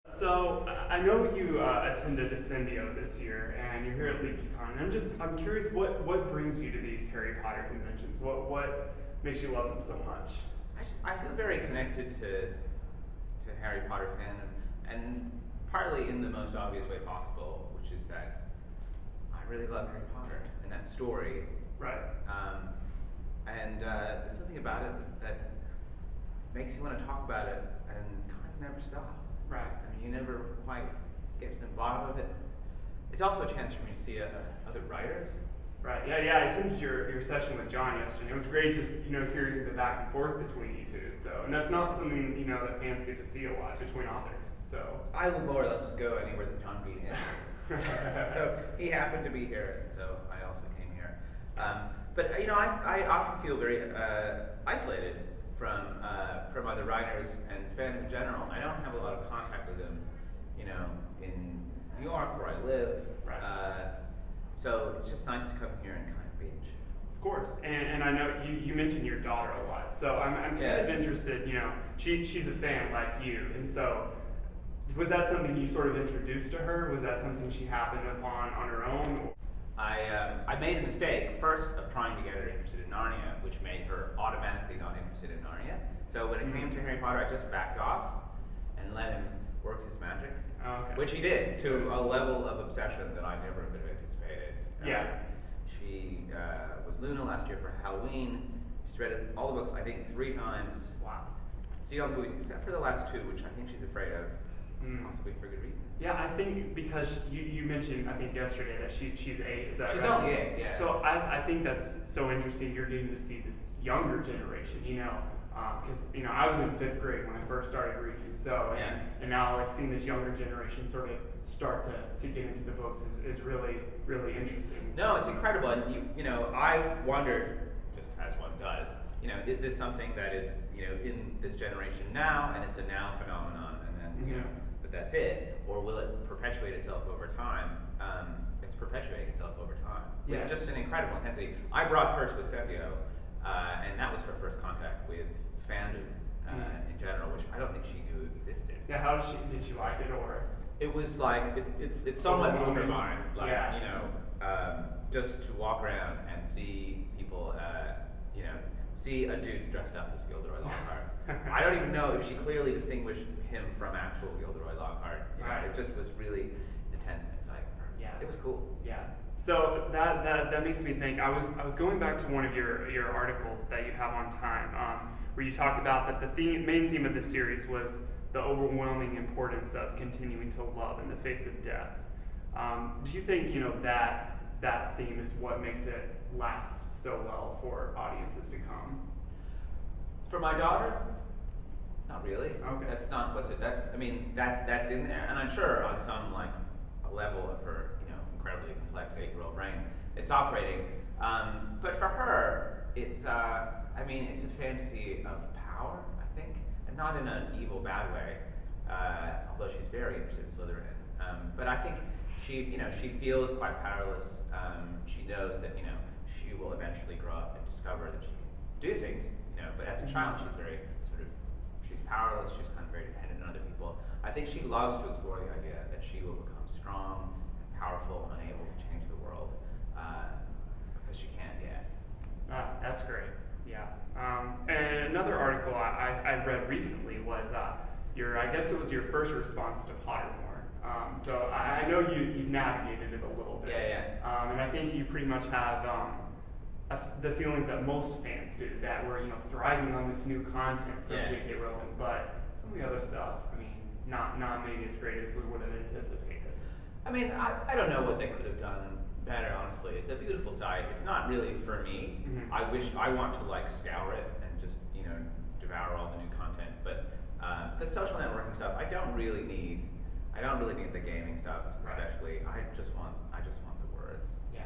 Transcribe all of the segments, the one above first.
So I know you attended Ascendio this year, and you're here at Leaky Con. And I'm curious, what brings you to these Harry Potter conventions? What makes you love them so much? I feel very connected to Harry Potter fandom, and partly in the most obvious way possible, which is that I really love Harry Potter and that story. Right. There's something about it that makes you want to talk about it and kind of never stop. Right. I mean, you never quite get to the bottom of it. It's also a chance for me to see other writers. Right. Yeah. I attended your session with John yesterday. It was great just hearing the back and forth between you two. So, and that's not something that fans get to see a lot between authors. So I will more or less go anywhere that John Bean is. So he happened to be here, and so I also came here. But I often feel very isolated from other writers and fandom in general. I don't have a lot of contact with them, in New York where I live. Right. So it's just nice to come here and kind of binge. Of course, and I know you mentioned your daughter a lot, so I'm kind of interested. She's a fan like you, and so was that something you sort of introduced to her? Was that something she happened upon on her own? I made a mistake first of trying to get her interested in Narnia, which made her automatically not interested in Narnia. So when it came to Harry Potter, I just backed off and let him work his magic, which he did to a level of obsession that I never could have anticipated. Yeah. She was Luna last year for Halloween. She's read all the books, I think, 3 times. Wow. See all the movies, except for the last 2, which I think she's afraid of, possibly for good reason. Yeah, I think because you mentioned, I think yesterday, that she's 8. Is that she's right? only 8, yeah. So I think that's so interesting. You're getting to see this younger generation, because I was in 5th grade when I first started reading. So and now seeing this younger generation sort of start to get into the books is really, really interesting. No, it's incredible, and I wondered, just as one does, is this something that is in this generation now, and it's a now phenomenon, and then but that's it, or will it perpetuate itself over time? It's perpetuating itself over time with just an incredible intensity. I brought her to Ascendio, and that was her first contact with fandom in general, which I don't think she knew existed. Yeah, how did she like it, or? It was like it's somewhat moved her mind, like just to walk around and see people, see a dude dressed up as Gilderoy Lockhart. I don't even know if she clearly distinguished him from actual Gilderoy Lockhart. It just was really intense and exciting for her. Yeah, it was cool. Yeah. So that makes me think. I was going back to one of your articles that you have on Time, where you talked about that the main theme of the series was the overwhelming importance of continuing to love in the face of death. Do you think that theme is what makes it last so well for audiences to come? For my daughter, not really. Okay. That's not what's it. That's that's in there, and I'm sure on some a level of her incredibly complex 8-year-old brain, it's operating. But for her, it's it's a fantasy of power, I think, and not in an evil, bad way. Although she's very interested in Slytherin. But I think she feels quite powerless. She knows that she will eventually grow up and discover that she can do things. But as a child, she's very she's powerless. She's kind of very dependent on other people. I think she loves to explore the idea that she will become strong, powerful, and able to change the world because she can't yet. That's great. Yeah. And another article I read recently was I guess it was your first response to Pottermore. So I know you've navigated it a little bit. Yeah. And I think you pretty much have the feelings that most fans do, that we're thriving on this new content from J.K. Rowling, but some of the other stuff, not maybe as great as we would have anticipated. I don't know what they could have done better, honestly. It's a beautiful site. It's not really for me. I want to scour it and just devour all the new content. But the social networking stuff, I don't really need the gaming stuff, especially. I just want the words. Yeah.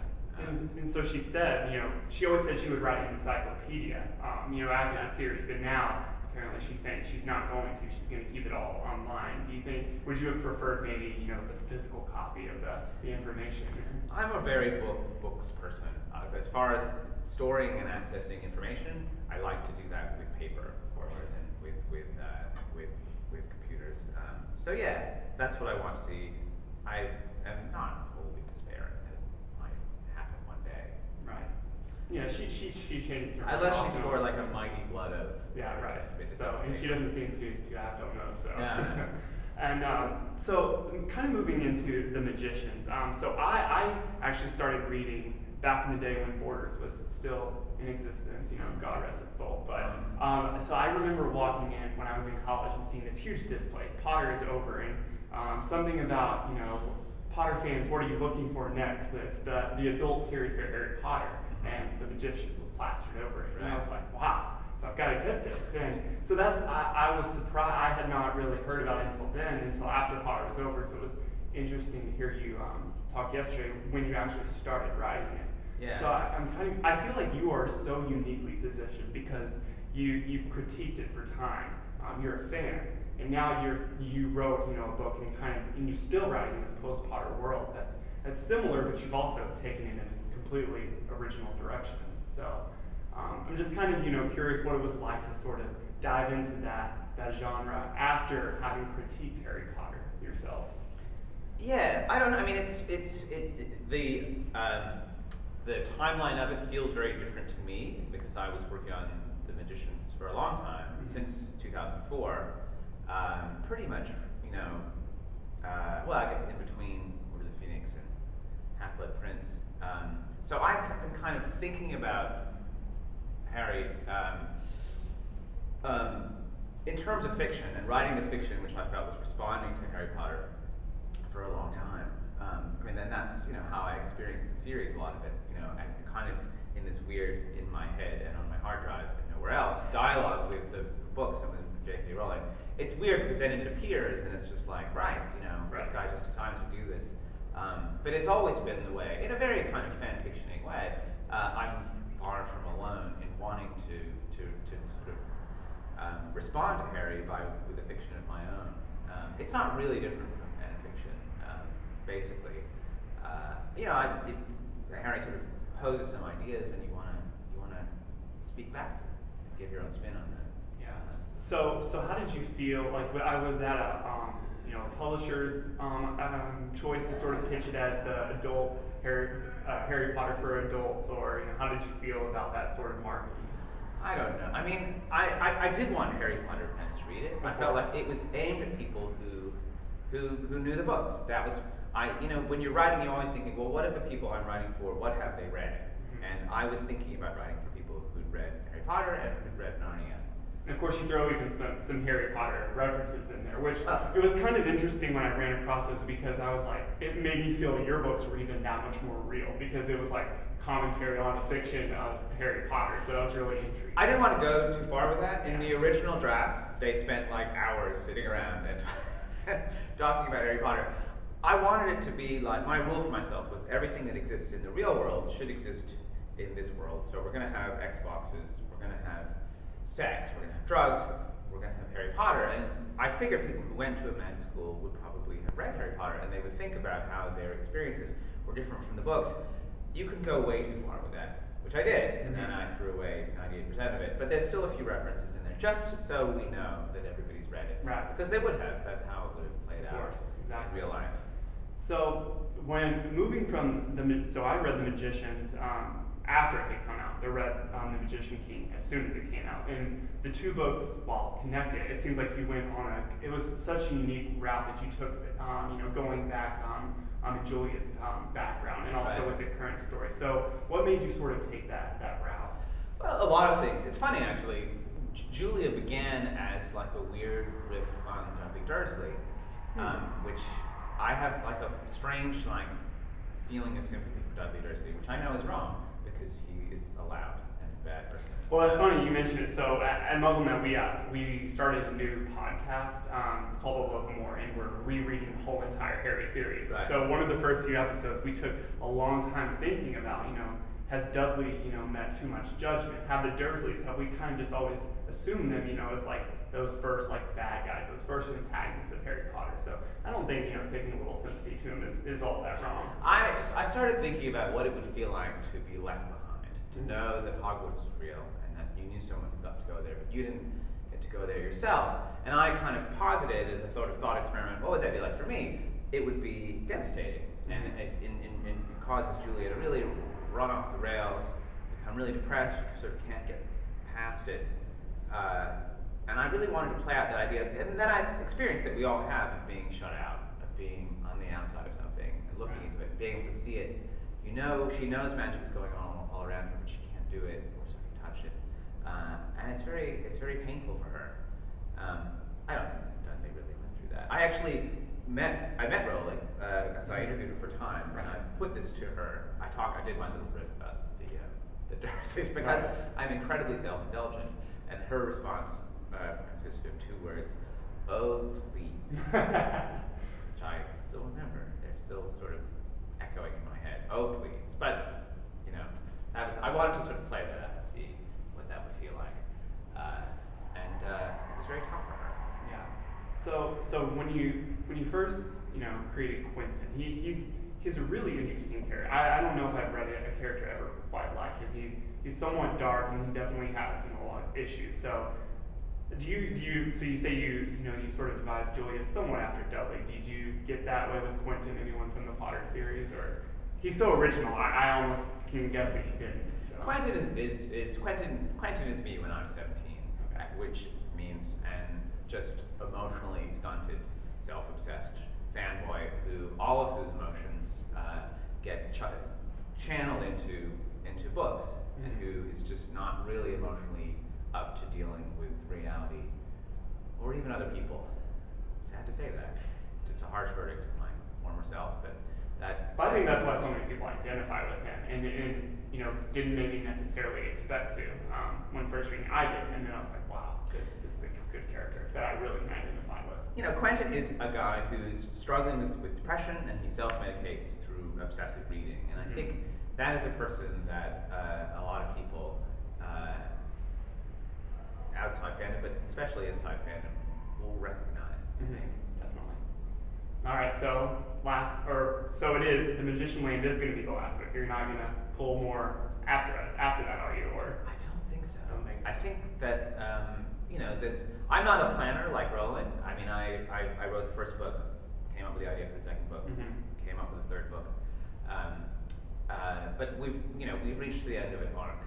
And so she said, she always said she would write an encyclopedia, after the series, but now apparently she's saying she's not going to. She's going to keep it all online. Do you think, would you have preferred maybe, the physical copy of the information? I'm a very books person. As far as storing and accessing information, I like to do that with paper, of course, than with computers. So yeah, that's what I want to see. I am not wholly despairing that it might happen one day. Right. Yeah, she changes her. Unless she scored like a mighty blood oath. Yeah, right. So, and she doesn't seem to have don't know. So. Yeah. And so, kind of moving into the magicians. So I actually started reading back in the day when Borders was still in existence. You know, God rest its soul. But so I remember walking in when I was in college and seeing this huge display. Potter is over, and something about, you know, Potter fans. What are you looking for next? It's the adult series for Harry Potter, and the Magicians was plastered over it. And I was like, wow. So I've got to get this. And so that's, I was surprised. I had not really heard about it until then, until after Potter was over. So it was interesting to hear you talk yesterday when you actually started writing it. Yeah. So I feel like you are so uniquely positioned because you've critiqued it for time. You're a fan. And now you wrote, you know, a book and you're still writing in this post-Potter world that's similar, but you've also taken it in a completely original direction. So I'm just kind of, you know, curious what it was like to sort of dive into that genre after having critiqued Harry Potter yourself. Yeah, I don't know. I mean, the timeline of it feels very different to me because I was working on The Magicians for a long time, since 2004. Pretty much, you know, well, I guess in between Order of the Phoenix and Half-Blood Prince. So I've been kind of thinking about Harry in terms of fiction and writing this fiction, which I felt was responding to Harry Potter for a long time. I mean, then that's, you know, how I experienced the series, a lot of it, you know, and kind of in this weird, in my head and on my hard drive and nowhere else, dialogue with the books and with J.K. Rowling. It's weird because then it appears and it's just like, right, you know, this guy just decided to do this. But it's always been the way, in a very kind of fan-fictioning way. I'm far from alone in wanting to sort of respond to Harry with a fiction of my own. It's not really different from fan fiction, basically. You know, Harry sort of poses some ideas, and you want to speak back, and give your own spin on that. Yeah. So how did you feel? Like, I was at a you know, publisher's choice to sort of pitch it as the adult Harry Potter for adults, or, you know, how did you feel about that sort of marketing? I don't know. I mean, I did want Harry Potter fans to read it. I felt like it was aimed at people who knew the books. That was, you know, when you're writing, you're always thinking, well, what are the people I'm writing for? What have they read? Mm-hmm. And I was thinking about writing for people who'd read Harry Potter and who'd read Narnia. And of course, you throw even some Harry Potter references in there, which it was kind of interesting when I ran across this, because I was like, it made me feel your books were even that much more real, because it was like commentary on the fiction of Harry Potter. So that was really intriguing. I didn't want to go too far with that. In the original drafts, they spent like hours sitting around and talking about Harry Potter. I wanted it to be like, my rule for myself was everything that exists in the real world should exist in this world. So we're going to have Xboxes, we're going to have sex, we're going to have drugs, we're going to have Harry Potter. And I figured people who went to a magic school would probably have read Harry Potter, and they would think about how their experiences were different from the books. You can go way too far with that, which I did, and then I threw away 98% of it. But there's still a few references in there, just so we know that everybody's read it. Right. Because they would have. That's how it would have played out. Of course, exactly. In real life. So when moving from so I read The Magicians after it had come out. I read The Magician King as soon as it came out, and the two books, while connected, it seems like you went on it was such a unique route that you took, you know, going back on Julia's background and also with the current story. So what made you sort of take that route? Well, a lot of things. It's funny, actually. Julia began as like a weird riff on Dudley Dursley, which I have like a strange like feeling of sympathy for Dudley Dursley, which I know is wrong because he is a loud and bad person. Well, that's funny you mentioned it. So at MuggleNet, we started a new podcast called Alohomora, and we're rereading the whole entire Harry series. Right. So one of the first few episodes, we took a long time thinking about, you know, has Dudley, you know, met too much judgment? Have the Dursleys, have we kind of just always assumed them, you know, as like those first like bad guys, those first antagonists of Harry Potter? So I don't think, you know, taking a little sympathy to him is all that wrong. I started thinking about what it would feel like to be left behind, to know that Hogwarts was real and that you knew someone who got to go there, but you didn't get to go there yourself. And I kind of posited as a sort of thought experiment, what would that be like for me? It would be devastating, and it causes Julia to really run off the rails, become really depressed, she sort of can't get past it. And I really wanted to play out that idea, and then I experienced that we all have of being shut out, of being on the outside of something, and looking into it, being able to see it. You know, she knows magic is going on all around her, but she can't do it, or she can touch it. And it's very painful for her. I don't think they really went through that. I actually met Rowling, because I interviewed her for Time, and I put this to her. I did my little riff about the Dursleys, because I'm incredibly self-indulgent, and her response consisted of 2 words, "Oh, please," which I still remember. They're still sort of echoing in my head. "Oh, please." But, you know, I wanted to sort of play that out and see what that would feel like. And it was very tough for her. Yeah. So when you first, created Quentin, he's a really interesting character. I don't know if I've read a character ever quite like him. He's somewhat dark, and he definitely has a lot of issues. So so you say you sort of devised Julia somewhat after Dudley. Did you get that way with Quentin? Anyone from the Potter series, or he's so original? I almost can guess that he didn't. So. Quentin is me when I was 17, okay. Which means just emotionally stunted, self-obsessed fanboy all of whose emotions get channeled into books, and who is just not really emotionally up to dealing with reality or even other people. Sad to say that. It's a harsh verdict of my former self, but I think that's why so many people identify with him, and didn't maybe necessarily expect to when first reading. I did, and then I was like, wow, this is a good character that I really can identify with. Quentin is a guy who's struggling with depression, and he self-medicates through obsessive reading, and I think that is a person that a lot of people outside fandom, but especially inside fandom, will recognize. I think definitely. All right, so it is. The Magician Land is going to be the last book. You're not going to pull more after that, are you? Or I don't think so. I think that this. I'm not a planner like Rowling. I mean, I wrote the first book, came up with the idea for the second book, came up with the third book. But we've reached the end of an arc.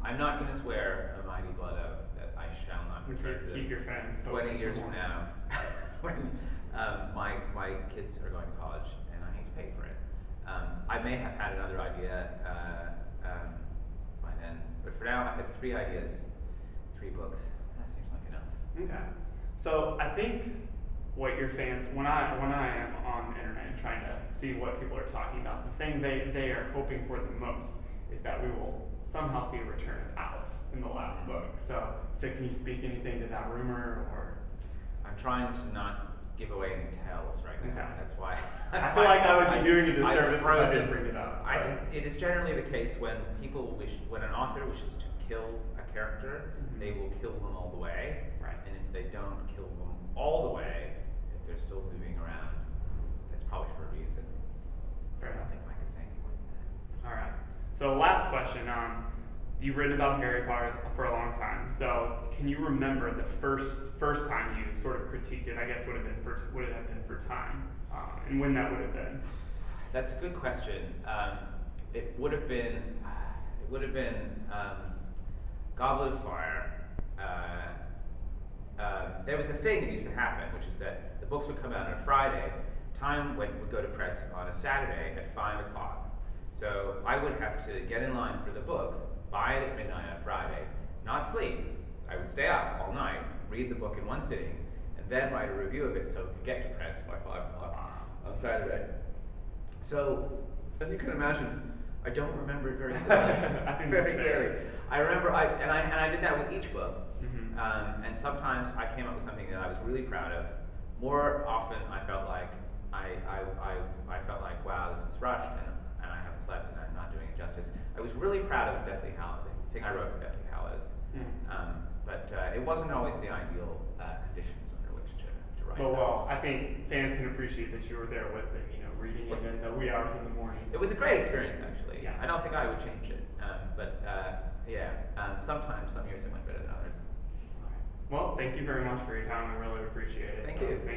I'm not going to swear a mighty blood oath that I shall not return to keep your fans 20 years from now, when my kids are going to college and I need to pay for it. I may have had another idea by then, but for now I had 3 ideas, 3 books. That seems like enough. Okay. So I think what your fans, when I am on the internet and trying to see what people are talking about, the thing they are hoping for the most is that we will somehow see a return of Alice in the last book. So can you speak anything to that rumor, or? I'm trying to not give away any tales right now. Okay. That's why. I feel like I would be doing a disservice if I didn't bring it up. I think it is generally the case when when an author wishes to kill a character, they will kill them all the way. Right. And if they don't kill them all the way, if they're still moving around, that's probably for a reason. Fair enough. I don't think I can say any more than that. All right. So last question. You've written about Harry Potter for a long time. So can you remember the first time you sort of critiqued it? I guess would it have been for Time, and when that would have been? That's a good question. It would have been Goblet of Fire. There was a thing that used to happen, which is that the books would come out on a Friday. Time would go to press on a Saturday at 5 o'clock. So I would have to get in line for the book, buy it at midnight on Friday, not sleep. I would stay up all night, read the book in one sitting, and then write a review of it so it could get to press by 5 o'clock on Saturday. So, as you can imagine, I don't remember it very clearly. Very clearly. I remember, I did that with each book. And sometimes I came up with something that I was really proud of. More often, I felt like wow, this is rushed, and I haven't slept, and I'm not doing it justice. I was really proud of Deathly Hallows, the thing I wrote for Deathly Hallows. But it wasn't always the ideal conditions under which to write. Well, I think fans can appreciate that you were there with them, reading it in the wee hours in the morning. It was a great experience, actually. Yeah. I don't think I would change it. Sometimes, some years it went better than others. Well, thank you very much for your time. I really appreciate it. Thank So, you. Thank